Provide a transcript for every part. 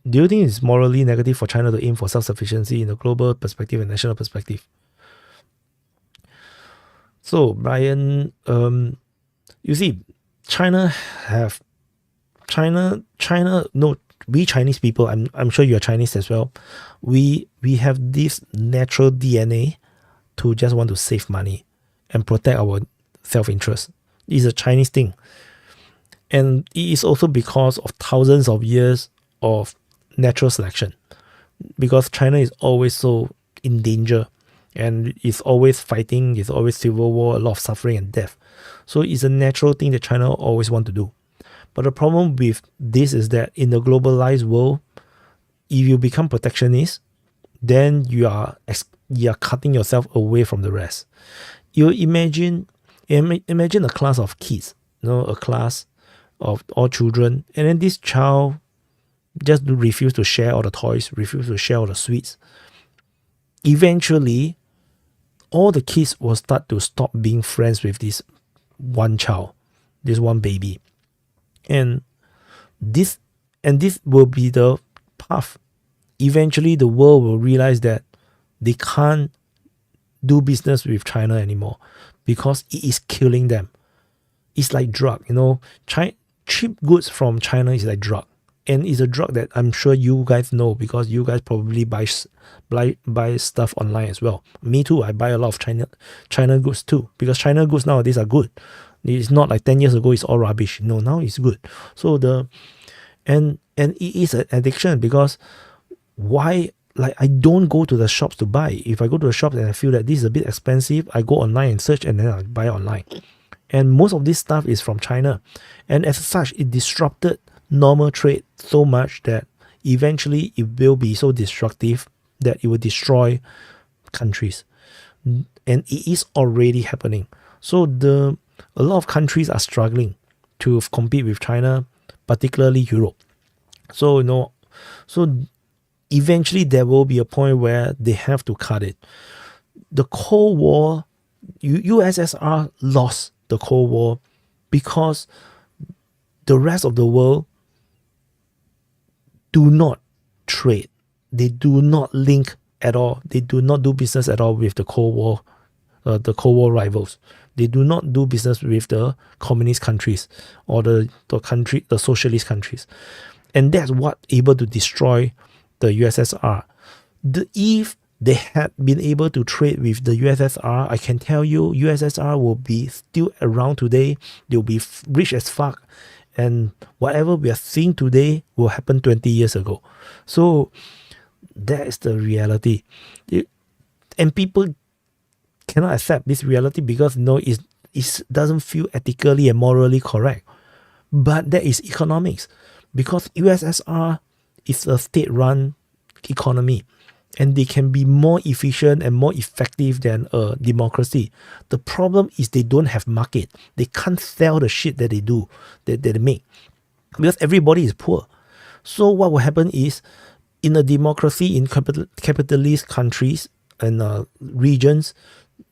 do you think it's morally negative for China to aim for self-sufficiency in a global perspective and national perspective? So, Brian, you see, we Chinese people, I'm sure you're Chinese as well. We have this natural DNA to just want to save money and protect our self-interest. It's a Chinese thing. And it is also because of thousands of years of natural selection. Because China is always so in danger and is always fighting, is always civil war, a lot of suffering and death. So it's a natural thing that China always want to do. But the problem with this is that in the globalized world, if you become protectionist, then you are cutting yourself away from the rest. You imagine a class of kids, a class of all children, and then this child just refuse to share all the toys, refuse to share all the sweets. Eventually, all the kids will start to stop being friends with this one child, this one baby. And this will be the path. Eventually, the world will realize that they can't do business with China anymore because it is killing them. It's like drug, cheap goods from China is like drug. And it's a drug that I'm sure you guys know because you guys probably buy stuff online as well. Me too. I buy a lot of China goods too because China goods nowadays are good. It's not like 10 years ago it's all rubbish. No, now it's good. So and it is an addiction because why? Like I don't go to the shops to buy. If I go to the shops and I feel that this is a bit expensive, I go online and search and then I buy online. And most of this stuff is from China. And as such, it disrupted normal trade so much that eventually it will be so destructive that it will destroy countries. And it is already happening. So a lot of countries are struggling to compete with China, particularly Europe. So eventually there will be a point where they have to cut it. The Cold War, USSR lost the Cold War because the rest of the world do not trade. They do not link at all. They do not do business at all with the Cold War rivals. They do not do business with the communist countries or the socialist countries. And that's what able to destroy the USSR. If they had been able to trade with the USSR, I can tell you USSR will be still around today. They'll be rich as fuck. And whatever we are seeing today will happen 20 years ago. So that is the reality. And people cannot accept this reality because it doesn't feel ethically and morally correct. But that is economics. Because USSR is a state-run economy. And they can be more efficient and more effective than a democracy. The problem is they don't have market. They can't sell the shit that they do, that they make. Because everybody is poor. So what will happen is, in a democracy, in capitalist countries and regions,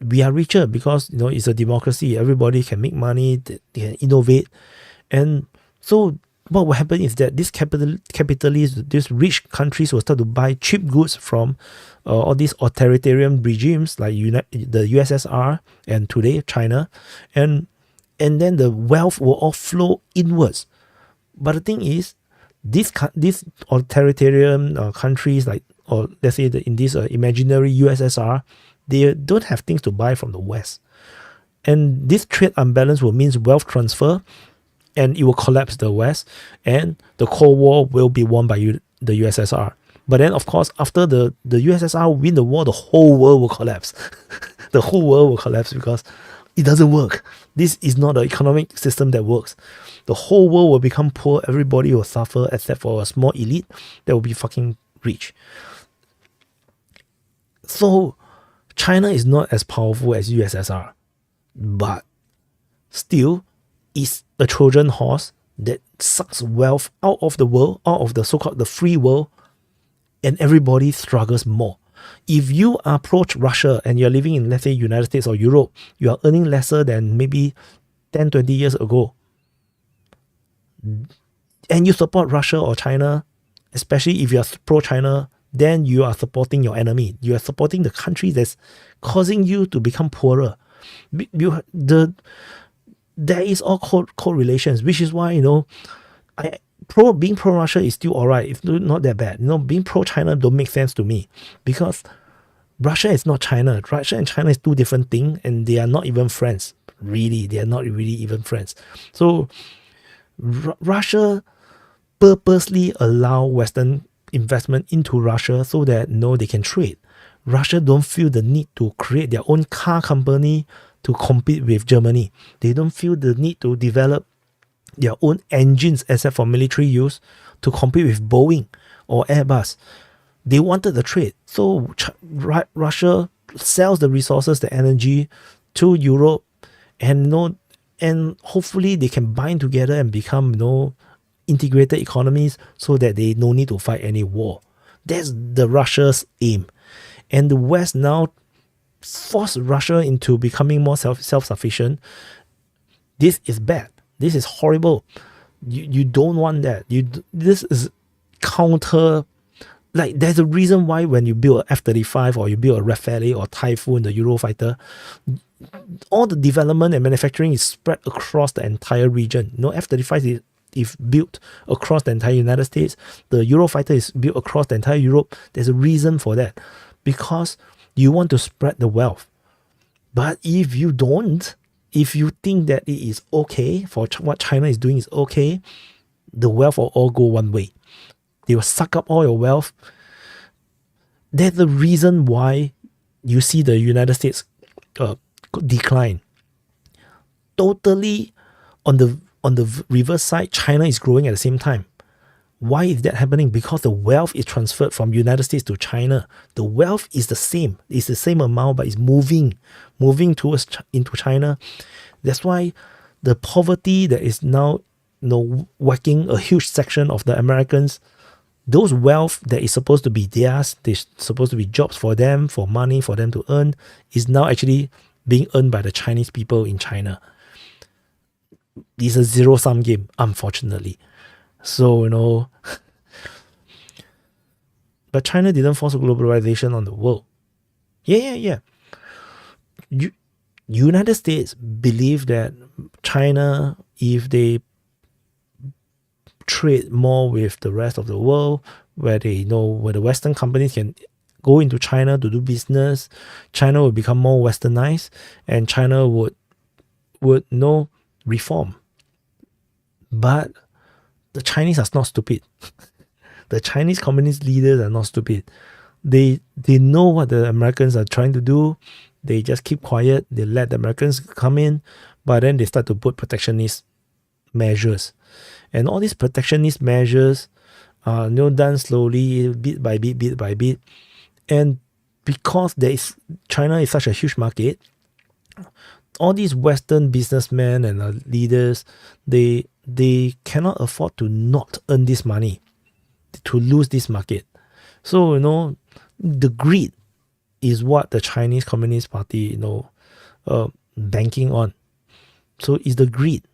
we are richer because it's a democracy. Everybody can make money, they can innovate. And so what will happen is that these capitalists, these rich countries will start to buy cheap goods from all these authoritarian regimes like the USSR and today China, and then the wealth will all flow inwards. But the thing is, these authoritarian countries, like, or let's say in this imaginary USSR, they don't have things to buy from the West, and this trade unbalance will mean wealth transfer. And it will collapse the West, and the Cold War will be won by the USSR. But then, of course, after the USSR win the war, the whole world will collapse. The whole world will collapse because it doesn't work. This is not an economic system that works. The whole world will become poor. Everybody will suffer except for a small elite that will be fucking rich. So China is not as powerful as USSR, but still is a Trojan horse that sucks wealth out of the world, out of the so-called the free world, and everybody struggles more. If you are pro-Russia and you're living in, let's say, United States or Europe, you are earning lesser than maybe 10, 20 years ago, and you support Russia or China, especially if you are pro-China, then you are supporting your enemy. You are supporting the country that's causing you to become poorer. There is all correlations, which is why, being pro-Russia is still alright. It's not that bad. Being pro-China don't make sense to me, because Russia is not China. Russia and China is two different things, and they are not even friends. Really, they are not really even friends. So Russia purposely allow Western investment into Russia so that they can trade. Russia don't feel the need to create their own car company to compete with Germany. They don't feel the need to develop their own engines except for military use to compete with Boeing or Airbus. They wanted the trade. So Russia sells the resources, the energy to Europe, and hopefully they can bind together and become integrated economies so that they no need to fight any war. That's the Russia's aim. And the West now force Russia into becoming more self-sufficient. This is bad. This is horrible. You don't want that. This is counter. Like, there's a reason why when you build a F-35 or you build a Rafale or Typhoon, the Eurofighter, all the development and manufacturing is spread across the entire region. F-35 is built across the entire United States. The Eurofighter is built across the entire Europe. There's a reason for that. Because you want to spread the wealth. But if you don't, if you think that it is okay, for what China is doing is okay, the wealth will all go one way. They will suck up all your wealth. That's the reason why you see the United States decline. Totally on the reverse side, China is growing at the same time. Why is that happening? Because the wealth is transferred from United States to China. The wealth is the same. It's the same amount, but it's moving into China. That's why the poverty that is now whacking a huge section of the Americans, those wealth that is supposed to be theirs, there's supposed to be jobs for them, for money for them to earn, is now actually being earned by the Chinese people in China. It's a zero-sum game, unfortunately. So, but China didn't force globalization on the world. Yeah. United States believe that China, if they trade more with the rest of the world, where where the Western companies can go into China to do business, China will become more westernized, and China would reform. But the Chinese are not stupid. The Chinese communist leaders are not stupid. They know what the Americans are trying to do. They just keep quiet. They let the Americans come in, but then they start to put protectionist measures. And all these protectionist measures are done slowly, bit by bit. And because China is such a huge market, all these Western businessmen and leaders, they cannot afford to not earn this money, to lose this market. So, the greed is what the Chinese Communist Party, banking on. So it's the greed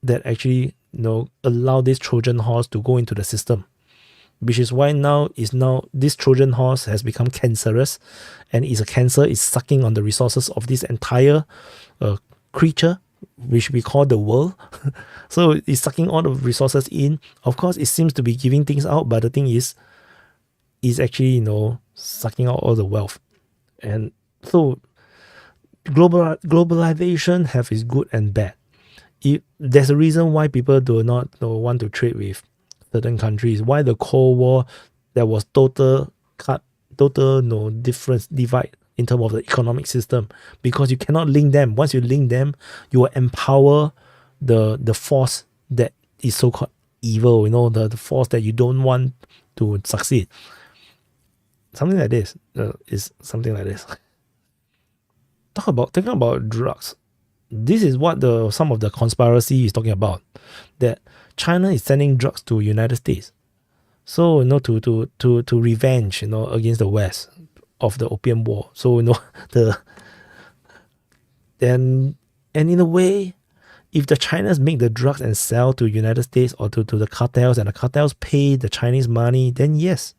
that actually, allow this Trojan horse to go into the system, which is why now this Trojan horse has become cancerous, and is a cancer, is sucking on the resources of this entire creature, which we call the world. So it's sucking all the resources in. Of course, it seems to be giving things out, but the thing is actually, sucking out all the wealth. And so globalization have its good and bad. There's a reason why people do not want to trade with certain countries. Why the Cold War, there was total difference, divide in terms of the economic system, because you cannot link them. Once you link them, you will empower the force that is so-called evil, the force that you don't want to succeed. Something like this is something like this. Talking about drugs. This is what some of the conspiracy is talking about, that China is sending drugs to United States. So, to revenge, against the West of the Opium War. So, and in a way, if the Chinese make the drugs and sell to United States or to the cartels, and the cartels pay the Chinese money, then yes.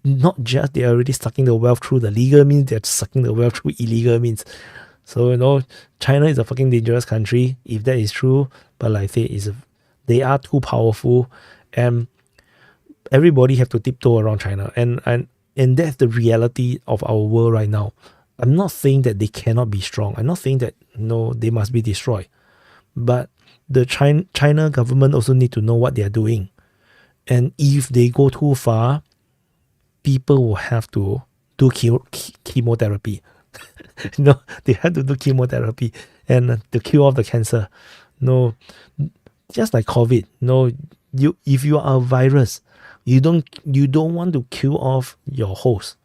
Not just they're already sucking the wealth through the legal means, they're sucking the wealth through illegal means. So, China is a fucking dangerous country, if that is true. But like I say, they are too powerful, and everybody have to tiptoe around China. And that's the reality of our world right now. I'm not saying that they cannot be strong. I'm not saying that, they must be destroyed. But the China government also need to know what they are doing. And if they go too far, people will have to do chemotherapy. They have to do chemotherapy and to kill off the cancer. Just like COVID. If you are a virus, you don't want to kill off your host.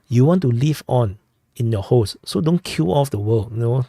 You want to live on in your host. So don't kill off the world.